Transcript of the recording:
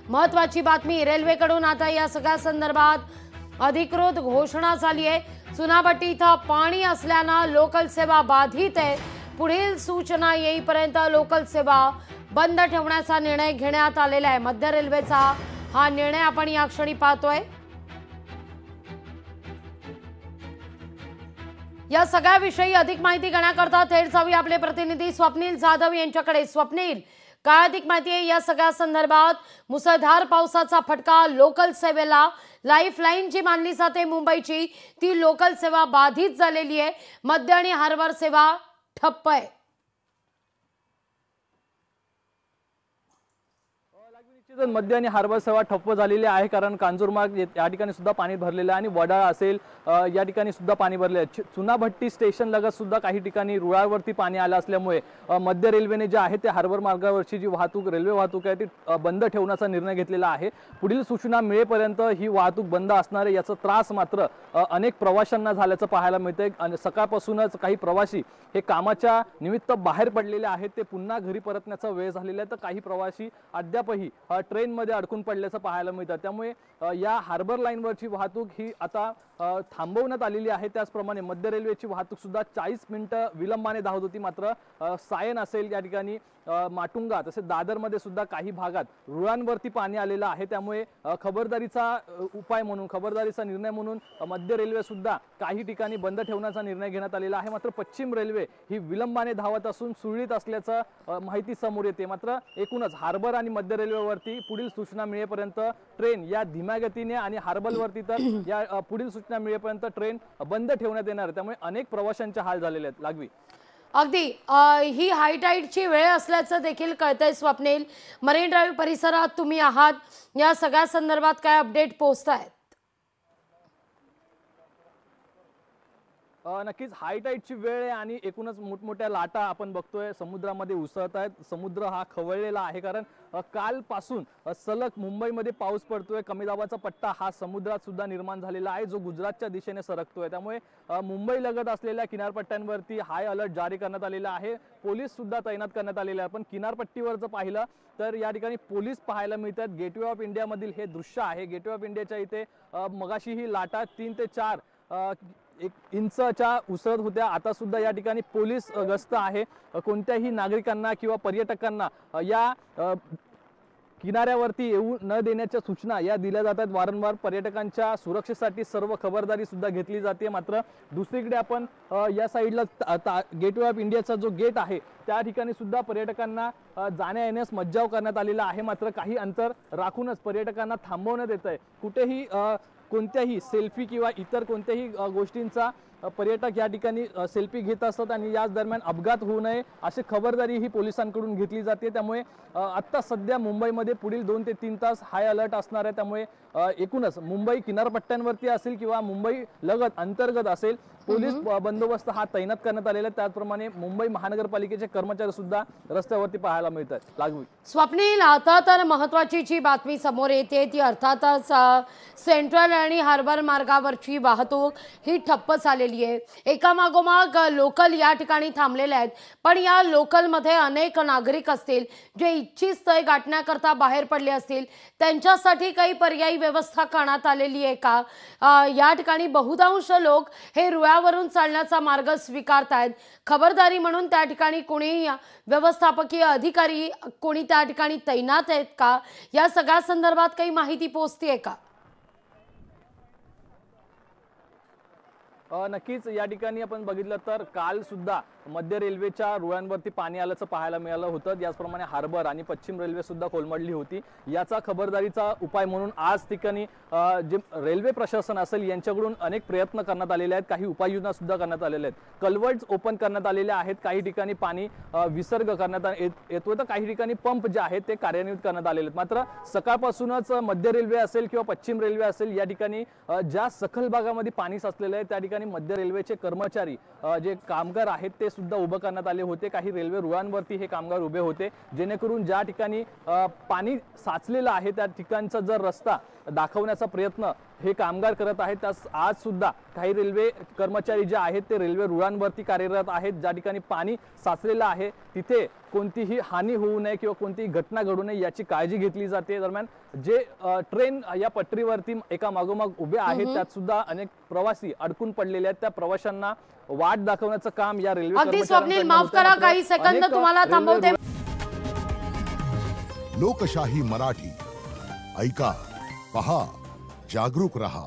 महत्वाची बातमी, रेल्वेकडून आता या सगळ्या संदर्भात अधिकृत घोषणा झाली आहे। चुनाभट्टी इथं पाणी असल्यानं लोकल सेवा बाधित आहे। पुढील सूचना येईपर्यंत लोकल सेवा बंद ठेवण्याचा निर्णय घेण्यात आलेला आहे। मध्य रेल्वेचा हा निर्णय आपण या क्षणी पाहतोय। या सगळ्याविषयी अधिक माहिती घेण्याकरता थेट जाऊया आपले प्रतिनिधी स्वप्नील जाधव यांच्याकडे। स्वप्नील, काय अधिक माहिती आहे या सगळ्या संदर्भात? मुसळधार पावसाचा फटका लोकल सेवेला, लाईफलाईन जी मानली जाते मुंबईची ती लोकल सेवा बाधित झालेली आहे। मध्य आणि हार्बर सेवा ठप्प आहे। मध्य आणि हार्बर सेवा ठप्प झालेली आहे, कारण कांजूरमार्ग या ठिकाणी सुद्धा पाणी भरलेलं आहे आणि वडाळा असेल या ठिकाणी सुद्धा पाणी भरले आहे। चुनाभट्टी स्टेशन लगत सुद्धा काही ठिकाणी रुळावरती पाणी आलं असल्यामुळे मध्य रेल्वेने जे आहे ते हार्बर मार्गावरची जी वाहतूक, रेल्वे वाहतूक आहे ती बंद ठेवण्याचा निर्णय घेतलेला आहे। पुढील सूचना मिळेपर्यंत ही वाहतूक बंद असणार आहे। याचा त्रास मात्र अनेक प्रवाशांना झाल्याचं पाहायला मिळतंय आणि सकाळपासूनच काही प्रवासी हे कामाच्या निमित्त बाहेर पडलेले आहेत, ते पुन्हा घरी परतण्याचा वेळ झालेला आहे, तर काही प्रवासी अद्यापही ट्रेन मध्ये अडकून पडल्याचं पाहायला मिळतं। त्यामुळे या हार्बर लाईनवरची वाहतूक ही आता थांबवण्यात आलेली आहे। त्याचप्रमाणे मध्य रेल्वेची वाहतूक सुद्धा 40 मिनिटं विलंबाने धावत होती, मात्र सायन असेल या ठिकाणी माटुंगा तसेच दादरमध्ये सुद्धा काही भागात रुळांवरती पाणी आलेलं आहे। त्यामुळे खबरदारीचा उपाय म्हणून, खबरदारीचा निर्णय म्हणून मध्य रेल्वे सुद्धा काही ठिकाणी बंद ठेवण्याचा निर्णय घेण्यात आलेला आहे। मात्र पश्चिम रेल्वे ही विलंबाने धावत असून सुरळीत असल्याचं माहिती समोर येते। मात्र एकूणच हार्बर आणि मध्य रेल्वेवरती पुढील सूचना मिळेपर्यंत ट्रेन या धीम्या गतीने आणि हार्बरवरती तर या पुढील सूचना मिळेपर्यंत ट्रेन बंद ठेवण्यात येणार। त्यामुळे अनेक प्रवाशांचे हाल झालेले आहेत। लागवी अगदी ही हाय टाईडची वेळ असल्याचं देखील कळतंय। स्वप्नील, मरीन ड्राईव्ह परिसरात तुम्ही आहात, या सगळ्या संदर्भात काय अपडेट पोहोचतायत? नक्कीच हाय टाईडची वेळ आहे आणि एकूणच मोठमोठ्या लाटा आपण बघतोय समुद्रामध्ये उसळत आहेत। समुद्र हा खवळलेला आहे, कारण कालपासून सलग मुंबईमध्ये पाऊस पडतोय। कमी दाबाचा पट्टा हा समुद्रात सुद्धा निर्माण झालेला आहे, जो गुजरातच्या दिशेने सरकतोय। त्यामुळे मुंबई लगत असलेल्या किनारपट्ट्यांवरती हाय अलर्ट जारी करण्यात आलेला आहे। पोलीस सुद्धा तैनात करण्यात आलेले आहे। पण किनारपट्टीवर जर पाहिलं तर या ठिकाणी पोलीस पाहायला मिळतात। गेटवे ऑफ इंडिया मधील हे दृश्य आहे। गेटवे ऑफ इंडियाच्या इथे मगाशी ही लाटा 3 ते 4 इंचच्या उसळत होत्या। आता सुद्धा या ठिकाणी पोलीस गस्त आहे। कोणत्याही नागरिकांना किंवा पर्यटकांना या किनाऱ्यावरती येऊ न देण्याच्या सूचना या दिल्या जातात। वारंवार पर्यटकांच्या सुरक्षेसाठी सर्व खबरदारी सुद्धा घेतली जाते। मात्र दुसरीकडे आपण या साईडला गेटवे ऑफ इंडियाचा जो गेट आहे त्या ठिकाणी सुद्धा पर्यटकांना जाण्या येण्यास मज्जाव करण्यात आलेला आहे। मात्र काही अंतर राखूनच पर्यटकांना थांबवण्यात येत आहे। कुठेही कोणत्याही सेल्फी किंवा इतर कोणत्याही गोष्टींचा पर्यटक या ठिकाणी सेल्फी घेत असतात आणि याच दरम्यान अपघात होऊ नये अशी खबरदारी ही पोलिसांकडून घेतली जाते। त्यामुळे आता सध्या मुंबईमध्ये पुढील 2 ते 3 तास हाय अलर्ट असणार आहे। त्यामुळे एकूणच मुंबई किनारपट्ट्यांवरती असेल किंवा मुंबई लगत अंतर्गत असेल पोलीस बंदोबस्त हा तैनात करण्यात आलेला आहे। त्याचप्रमाणे मुंबई महानगरपालिकेचे कर्मचारी सुद्धा रस्त्यावरती पाहायला मिळतात। लागवी स्वप्नील, आता तर महत्वाची जी बातमी समोर येते ती अर्थातच सेंट्रल आणि हार्बर मार्गावरची वाहतूक ही ठप्प झालेली आहे। एकामागोमाग लोकल या ठिकाणी थांबलेले आहेत, पण या लोकलमध्ये अनेक नागरिक असतील जे इच्छित स्थळ गाठण्याकरता बाहेर पडले असतील, त्यांच्यासाठी काही पर्यायी व्यवस्था करण्यात आलेली आहे का? या ठिकाणी बहुतांश लोक हे रुळावरून चालण्याचा मार्ग स्वीकारतायत। खबरदारी म्हणून त्या ठिकाणी कोणी व्यवस्थापकीय अधिकारी कोणी त्या ठिकाणी तैनात आहेत का? या सगळ्या संदर्भात काही माहिती पोहोचतेय का? नक्कीच या ठिकाणी आपण बघितलं तर काल सुद्धा मध्य रेल्वेच्या रुळांवरती पाणी आल्याचं पाहायला मिळालं होतं। याचप्रमाणे हार्बर आणि पश्चिम रेल्वे सुद्धा कोलमडली होती। याचा खबरदारीचा उपाय म्हणून आज ठिकाणी जे रेल्वे प्रशासन असेल यांच्याकडून अनेक प्रयत्न करण्यात आलेले आहेत। काही उपाययोजना सुद्धा करण्यात आलेल्या आहेत। कल्वर्ट्स ओपन करण्यात आलेले आहेत। काही ठिकाणी पाणी विसर्ग करण्यात येतोय, तर काही ठिकाणी पंप जे आहेत ते कार्यान्वित करण्यात आलेले आहेत। मात्र सकाळपासूनच मध्य रेल्वे असेल किंवा पश्चिम रेल्वे असेल या ठिकाणी ज्या सखल भागामध्ये पाणी साचलेलं आहे त्या ठिकाणी मध्य रेल्वेचे कर्मचारी जे कामगार आहेत ते सुद्धा उभं करण्यात आले होते। काही रेल्वे रुळांवरती हे कामगार उभे होते, जेणेकरून ज्या ठिकाणी पाणी साचलेलं आहे त्या ठिकाणचा जर रस्ता दाखवण्याचा प्रयत्न हे कामगार करत आहेत। त्यास आज सुद्धा काही रेल्वे कर्मचारी जे आहेत ते रेल्वे रुळांवरती कार्यरत आहेत। ज्या ठिकाणी पाणी साचलेलं आहे तिथे कोणतीही हानी होऊ नये किंवा कोणतीही घटना घडू नये याची काळजी घेतली जाते। दरम्यान जे ट्रेन या पटरीवरती एका मागोमाग उभे आहेत त्यात सुद्धा अनेक प्रवासी अडकून पडलेले आहेत। त्या प्रवाशांना वाट दाखवण्याचं काम या रेल्वे अगदी स्वप्नील, माफ करा काही सेकंद तुम्हाला थांबवते। लोकशाही मराठी ऐका, पहा, जागरूक रहा।